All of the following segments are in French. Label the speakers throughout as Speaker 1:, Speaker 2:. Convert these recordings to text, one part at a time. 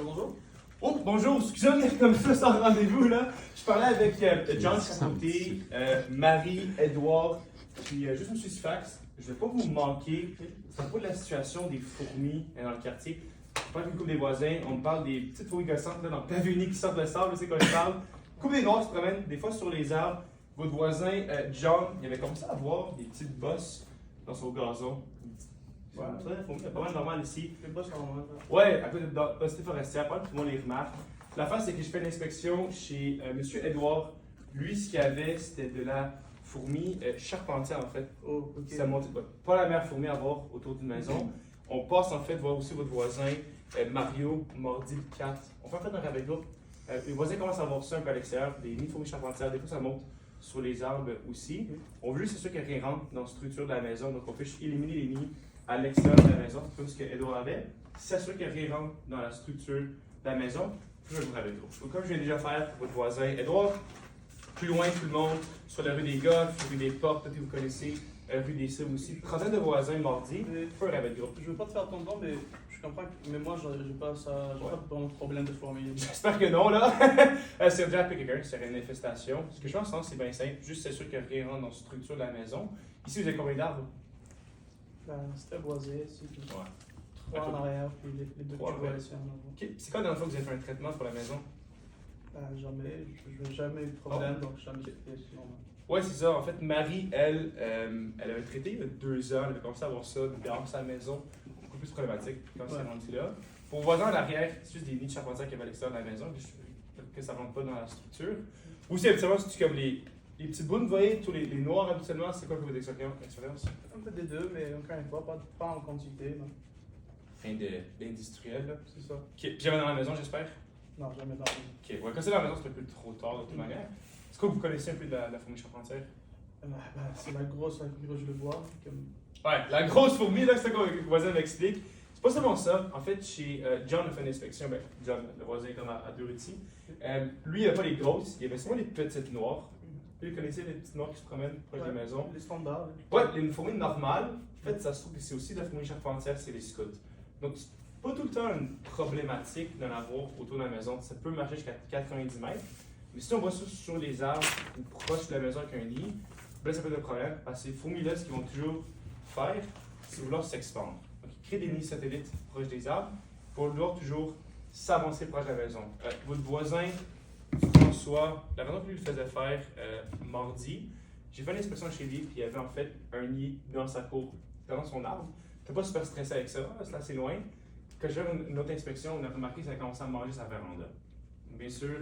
Speaker 1: Bonjour.
Speaker 2: Oh, bonjour, excusez-moi comme ça sans rendez-vous là. Je parlais avec John Chapoté, Marie, Edouard, puis juste M. Sifax. Je ne vais pas vous manquer. C'est à propos de la situation des fourmis dans le quartier. Je parle avec une couple des voisins, on me parle des petites fourmis gossantes dans le pavillon qui sortent le sable, c'est quoi je parle. Une couple des noirs se promènent des fois sur les arbres. Votre voisin, John, il avait commencé à voir des petites bosses dans son gazon. Ouais, c'est pas mal normal ici.
Speaker 1: Les bosses normales.
Speaker 2: Ouais, à cause de la densité forestière, pas tout le monde les remarque. L'affaire, c'est que je fais une inspection chez M. Edouard. Lui, ce qu'il y avait, c'était de la fourmi charpentière, en fait.
Speaker 1: Oh, ok.
Speaker 2: Ça monte, pas la meilleure fourmi à voir autour d'une maison. On passe, en fait, voir aussi votre voisin, Mario, Mordi, 4. On fait en fait un rabais groupe. Les voisins commencent à voir ça un peu à l'extérieur, des nids de fourmis charpentières. Des fois, ça monte sur les arbres aussi. On veut juste s'assurer qu'il n'y a rien rentre dans la structure de la maison. Donc, on fait juste éliminer les nids à l'extérieur de la maison, comme ce qu'Edouard avait. S'assurer qu'il n'y a rien rentre dans la structure de la maison, je vais vous avec vous. Comme je viens déjà faire pour votre voisin Edouard, plus loin tout le monde, sur la rue des Golfs, rue des Portes, peut-être que vous connaissez, rue des Cimes aussi. Trentaine de voisins Mardi, peu un rabais de groupe.
Speaker 1: Je veux pas te faire ton don, mais je comprends que. Mais moi, j'ai pas ça. J'ai pas de bon problème de fourmis.
Speaker 2: J'espère que non, là. C'est déjà appelé quelqu'un, c'est une infestation. Ce que je pense, c'est bien simple, juste s'assurer qu'il n'y a rien rentre dans la structure de la maison. Ici, vous avez combien d'arbres?
Speaker 1: C'était boisé, ici. Puis
Speaker 2: Ouais.
Speaker 1: trois en arrière, puis les deux
Speaker 2: Trois
Speaker 1: que tu vois ici en avant.
Speaker 2: Ok. C'est quand la dernière fois que vous avez fait un traitement pour la maison?
Speaker 1: Jamais. Je n'ai jamais eu de problème, donc jamais fait normal.
Speaker 2: Ouais, c'est ça. En fait, Marie, elle avait traité il y a 2 ans. Elle avait commencé à avoir ça dehors sa maison. Beaucoup plus problématique quand c'est rendu là. Pour vos voisins à l'arrière, c'est juste des nids de charpentière qui avaient à l'extérieur de la maison, que ça ne rentre pas dans la structure. Aussi, habituellement, c'est comme les petites boules, vous voyez, tous les noirs habituellement, c'est quoi que votre expérience?
Speaker 1: Un peu des deux, mais encore une fois, pas en quantité. Non.
Speaker 2: Rien d'industriel, là.
Speaker 1: C'est ça.
Speaker 2: Ok. Puis j'avais dans la maison, j'espère?
Speaker 1: Non, jamais dans la
Speaker 2: Ok. Ouais, quand c'est dans la maison, c'est un peu trop tard de toute manière. Est-ce que vous connaissez un peu de la fourmi charpentière?
Speaker 1: C'est la grosse je le vois. Comme...
Speaker 2: Ouais, la grosse fourmi, là, c'est ça que le voisin m'explique. C'est pas seulement ça. En fait, chez John a fait une inspection. Ben, John, le voisin est comme à 2 rues ici. Lui, il n'a pas les grosses, il avait seulement les petites noires. Vous connaissez les petites noires qui se promènent proche des maisons?
Speaker 1: Les standards.
Speaker 2: Ouais, une fourmi normale. En fait, ça se trouve que c'est aussi de la fourmi charpentière, c'est les scouts. Donc, c'est pas tout le temps une problématique d'en avoir autour de la maison. Ça peut marcher jusqu'à 90 mètres. Mais si on voit ça sur les arbres ou proche de la maison avec un nid, ben ça peut être un problème. Parce que ces fourmis-là, ce qu'ils vont toujours faire, c'est vouloir s'expandre. Donc, ils créent des nids satellites proches des arbres pour vouloir toujours s'avancer proche de la maison. Votre voisin, François, la raison que lui le faisait faire mardi, j'ai fait une inspection chez lui, puis il y avait en fait un nid dans sa cour, dans son arbre. Je n'étais pas super stressé avec ça, c'est assez loin. Quand j'ai fait une autre inspection, on a remarqué que ça a commencé à manger sa véranda. Bien sûr,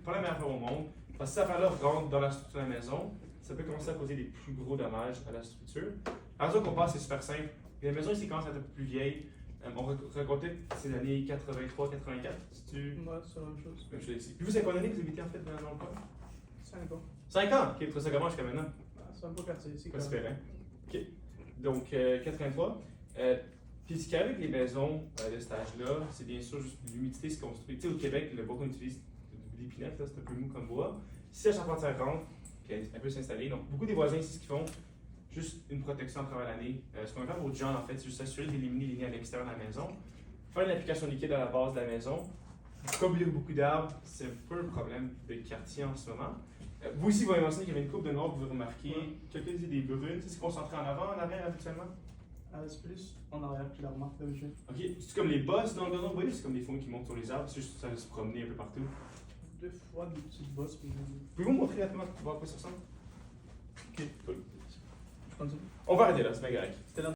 Speaker 2: pas la meilleure affaire au monde, parce que si cette affaire-là rentre dans la structure de la maison, ça peut commencer à causer des plus gros dommages à la structure. La raison qu'on passe, c'est super simple. La maison ici commence à être un peu plus vieille. On racontait ces années 83-84. Si
Speaker 1: Ouais, c'est la même chose.
Speaker 2: même chose ici. Puis vous, c'est combien d'années que vous habitez en fait dans le coin?
Speaker 1: 5 ans.
Speaker 2: 5 ans! Ok, tu ça comment jusqu'à maintenant?
Speaker 1: C'est un beau quartier ici.
Speaker 2: Pas super, hein? Ok. Donc, 83. Puis ce qu'il y a avec les maisons de cet âge-là, c'est bien sûr juste l'humidité se construit. Tu sais, au Québec, le bois qu'on utilise, l'épinette, c'est un peu mou comme bois. Si la charpentière rentre, elle peut s'installer. Donc, beaucoup des voisins ici, ce qu'ils font, juste une protection à travers l'année. Ce qu'on va faire pour John, en fait, c'est juste s'assurer d'éliminer les nids à l'extérieur de la maison. Faire une application liquide à la base de la maison. Comme il y a beaucoup d'arbres, c'est un peu un problème de quartier en ce moment. Vous aussi, vous avez mentionné qu'il y avait une coupe de noirs que vous remarquez. Quelqu'un dit des brunes. C'est concentré en avant, en arrière habituellement?
Speaker 1: C'est plus en arrière que la remarque d'origine.
Speaker 2: Ok, c'est comme les bosses dans le gazon, vous voyez, c'est comme des fourmis qui montent sur les arbres, c'est juste ça va se promener un peu partout.
Speaker 1: Des fois, des petites bosses. Puis...
Speaker 2: Pouvez-vous me montrer rapidement voir à quoi ça ressemble?
Speaker 1: Ok, cool. Je continue.
Speaker 2: On va arrêter là, c'est bien correct.